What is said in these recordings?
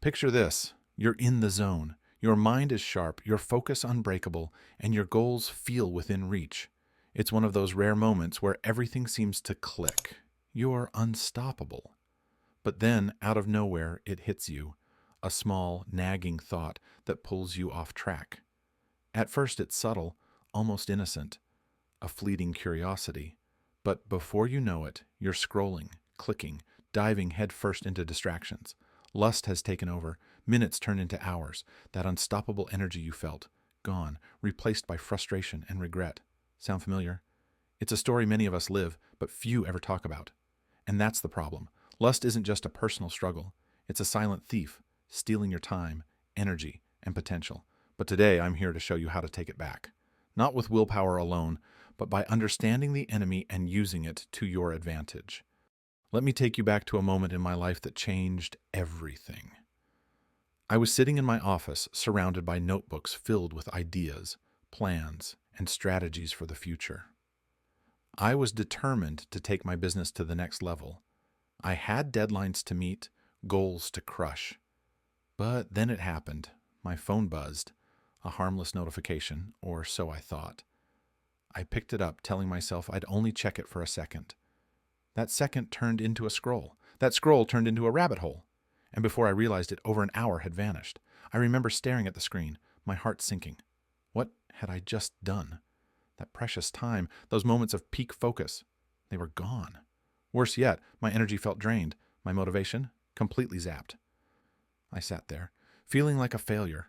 Picture this. You're in the zone. Your mind is sharp, your focus unbreakable, and your goals feel within reach. It's one of those rare moments where everything seems to click. You're unstoppable. But then, out of nowhere, it hits you. A small, nagging thought that pulls you off track. At first it's subtle, almost innocent, a fleeting curiosity. But before you know it, you're scrolling, clicking, diving headfirst into distractions. Lust has taken over. Minutes turn into hours. That unstoppable energy you felt, gone, replaced by frustration and regret. Sound familiar? It's a story many of us live, but few ever talk about. And that's the problem. Lust isn't just a personal struggle. It's a silent thief, stealing your time, energy, and potential. But today I'm here to show you how to take it back. Not with willpower alone, but by understanding the enemy and using it to your advantage. Let me take you back to a moment in my life that changed everything. I was sitting in my office, surrounded by notebooks filled with ideas, plans, and strategies for the future. I was determined to take my business to the next level. I had deadlines to meet, goals to crush. But then it happened. My phone buzzed. A harmless notification, or so I thought. I picked it up, telling myself I'd only check it for a second. That second turned into a scroll. That scroll turned into a rabbit hole. And before I realized it, over an hour had vanished. I remember staring at the screen, my heart sinking. What had I just done? That precious time, those moments of peak focus, they were gone. Worse yet, my energy felt drained, my motivation completely zapped. I sat there, feeling like a failure,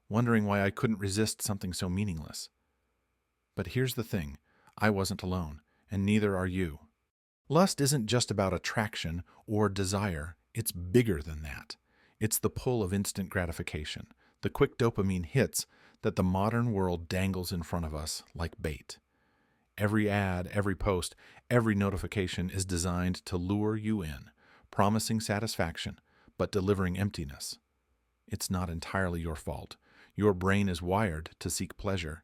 wondering why I couldn't resist something so meaningless. But here's the thing, I wasn't alone, and neither are you. Lust isn't just about attraction or desire, it's bigger than that. It's the pull of instant gratification, the quick dopamine hits that the modern world dangles in front of us like bait. Every ad, every post, every notification is designed to lure you in, promising satisfaction, but delivering emptiness. It's not entirely your fault. Your brain is wired to seek pleasure.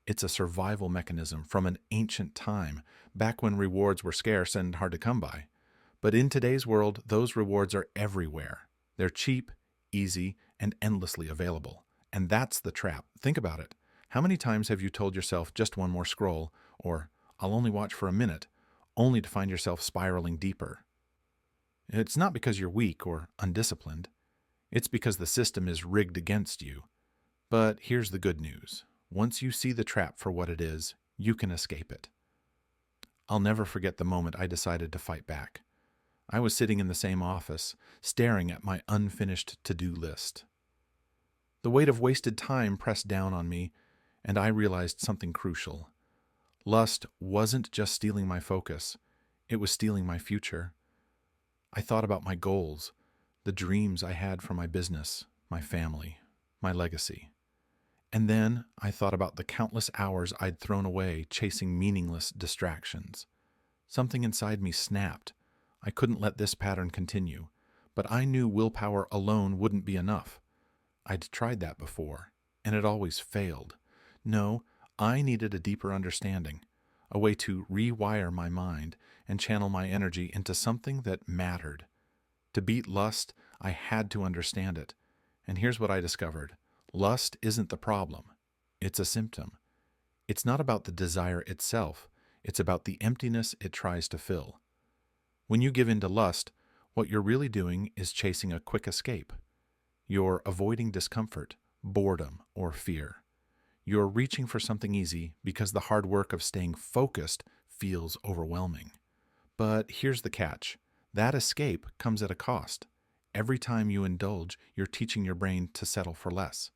It's a survival mechanism from an ancient time, back when rewards were scarce and hard to come by. But in today's world, those rewards are everywhere. They're cheap, easy, and endlessly available. And that's the trap. Think about it. How many times have you told yourself just one more scroll, or I'll only watch for a minute, only to find yourself spiraling deeper? It's not because you're weak or undisciplined. It's because the system is rigged against you. But here's the good news. Once you see the trap for what it is, you can escape it. I'll never forget the moment I decided to fight back. I was sitting in the same office, staring at my unfinished to-do list. The weight of wasted time pressed down on me, and I realized something crucial. Lust wasn't just stealing my focus, it was stealing my future. I thought about my goals, the dreams I had for my business, my family, my legacy. And then I thought about the countless hours I'd thrown away chasing meaningless distractions. Something inside me snapped. I couldn't let this pattern continue, but I knew willpower alone wouldn't be enough. I'd tried that before, and it always failed. No, I needed a deeper understanding, a way to rewire my mind and channel my energy into something that mattered. To beat lust, I had to understand it. And here's what I discovered. Lust isn't the problem. It's a symptom. It's not about the desire itself. It's about the emptiness it tries to fill. When you give in to lust, what you're really doing is chasing a quick escape. You're avoiding discomfort, boredom, or fear. You're reaching for something easy because the hard work of staying focused feels overwhelming. But here's the catch. That escape comes at a cost. Every time you indulge, you're teaching your brain to settle for less.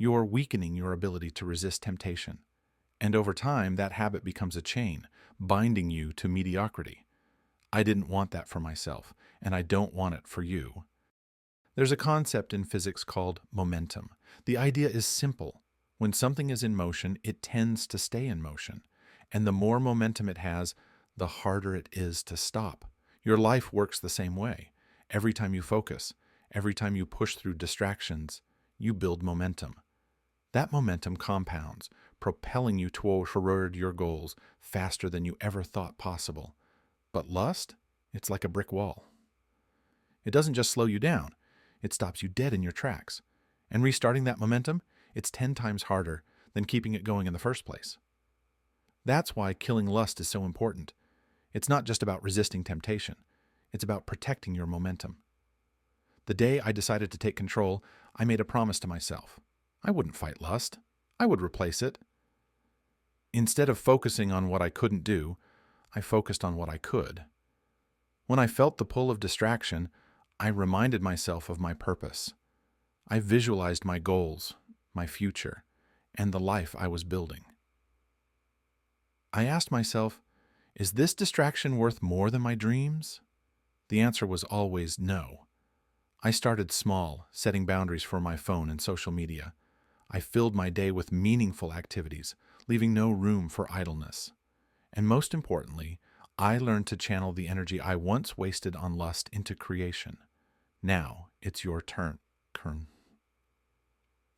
You're weakening your ability to resist temptation. And over time, that habit becomes a chain, binding you to mediocrity. I didn't want that for myself, and I don't want it for you. There's a concept in physics called momentum. The idea is simple. When something is in motion, it tends to stay in motion. And the more momentum it has, the harder it is to stop. Your life works the same way. Every time you focus, every time you push through distractions, you build momentum. That momentum compounds, propelling you toward your goals faster than you ever thought possible. But lust, it's like a brick wall. It doesn't just slow you down, It stops you dead in your tracks. And restarting that momentum, it's 10 times harder than keeping it going in the first place. That's why killing lust is so important. It's not just about resisting temptation. It's about protecting your momentum. The day I decided to take control, I made a promise to myself. I wouldn't fight lust. I would replace it. Instead of focusing on what I couldn't do, I focused on what I could. When I felt the pull of distraction, I reminded myself of my purpose. I visualized my goals, my future, and the life I was building. I asked myself, is this distraction worth more than my dreams? The answer was always no. I started small, setting boundaries for my phone and social media. I filled my day with meaningful activities, leaving no room for idleness. And most importantly, I learned to channel the energy I once wasted on lust into creation. Now it's your turn.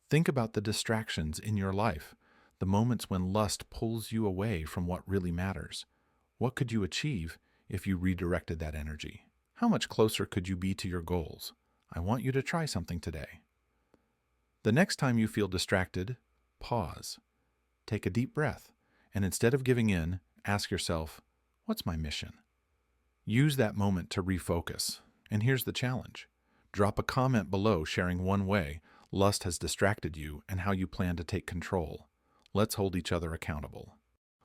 Think about the distractions in your life, the moments when lust pulls you away from what really matters. What could you achieve if you redirected that energy? How much closer could you be to your goals? I want you to try something today. The next time you feel distracted, pause. Take a deep breath, and instead of giving in, ask yourself, what's my mission? Use that moment to refocus. And here's the challenge. Drop a comment below sharing one way lust has distracted you and how you plan to take control. Let's hold each other accountable.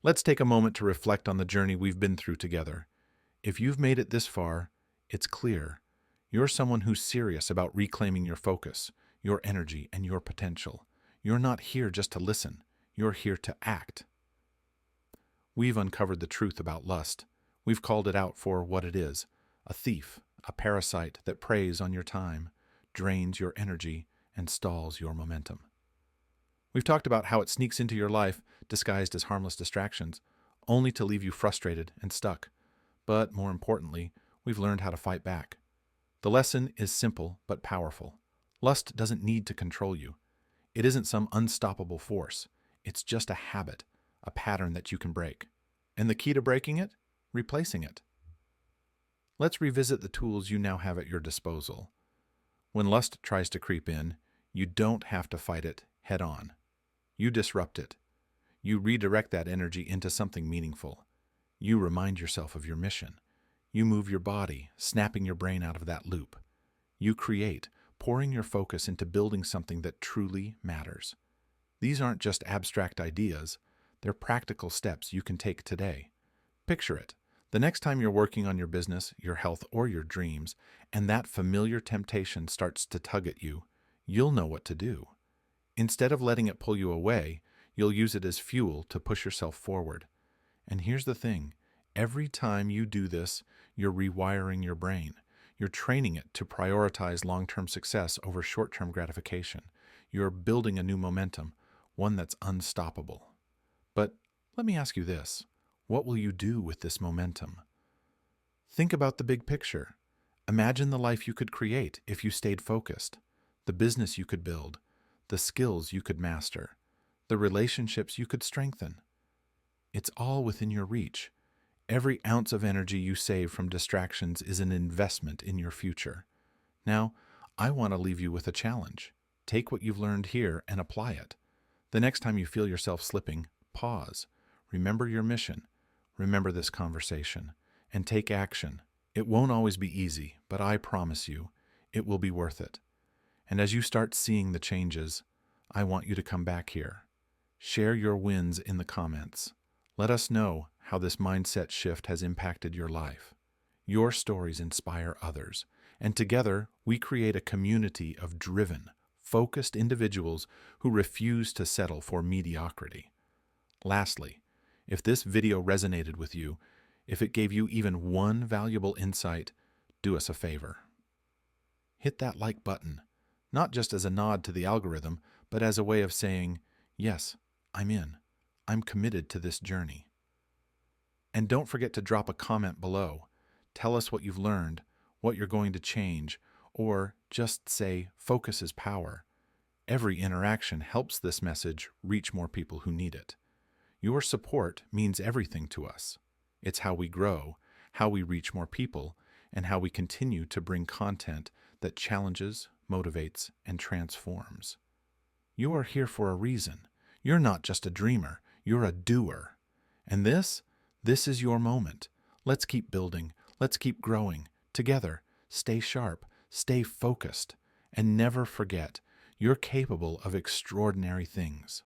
Let's take a moment to reflect on the journey we've been through together. If you've made it this far, it's clear. You're someone who's serious about reclaiming your focus, your energy, and your potential. You're not here just to listen. You're here to act. We've uncovered the truth about lust. We've called it out for what it is, a thief, a parasite that preys on your time, drains your energy, and stalls your momentum. We've talked about how it sneaks into your life, disguised as harmless distractions, only to leave you frustrated and stuck. But more importantly, we've learned how to fight back. The lesson is simple but powerful. Lust doesn't need to control you. It isn't some unstoppable force. It's just a habit, a pattern that you can break. And the key to breaking it? Replacing it. Let's revisit the tools you now have at your disposal. When lust tries to creep in, you don't have to fight it head on. You disrupt it. You redirect that energy into something meaningful. You remind yourself of your mission. You move your body, snapping your brain out of that loop. You create, pouring your focus into building something that truly matters. These aren't just abstract ideas. They're practical steps you can take today. Picture it. The next time you're working on your business, your health, or your dreams, and that familiar temptation starts to tug at you, you'll know what to do. Instead of letting it pull you away, you'll use it as fuel to push yourself forward. And here's the thing. Every time you do this, you're rewiring your brain. You're training it to prioritize long-term success over short-term gratification. You're building a new momentum, one that's unstoppable. But let me ask you this. What will you do with this momentum? Think about the big picture. Imagine the life you could create if you stayed focused, the business you could build, the skills you could master, the relationships you could strengthen. It's all within your reach. Every ounce of energy you save from distractions is an investment in your future. Now, I want to leave you with a challenge. Take what you've learned here and apply it. The next time you feel yourself slipping, pause. Remember your mission. Remember this conversation. And take action. It won't always be easy, but I promise you, it will be worth it. And as you start seeing the changes, I want you to come back here. Share your wins in the comments. Let us know how this mindset shift has impacted your life. Your stories inspire others, and together we create a community of driven, focused individuals who refuse to settle for mediocrity. Lastly, if this video resonated with you, if it gave you even one valuable insight, do us a favor. Hit that like button, not just as a nod to the algorithm, but as a way of saying, yes, I'm in. I'm committed to this journey. And don't forget to drop a comment below. Tell us what you've learned, what you're going to change, or just say, focus is power. Every interaction helps this message reach more people who need it. Your support means everything to us. It's how we grow, how we reach more people, and how we continue to bring content that challenges, motivates, and transforms. You are here for a reason. You're not just a dreamer, you're a doer. And this is your moment. Let's keep building. Let's keep growing. Together, stay sharp, stay focused, and never forget, you're capable of extraordinary things.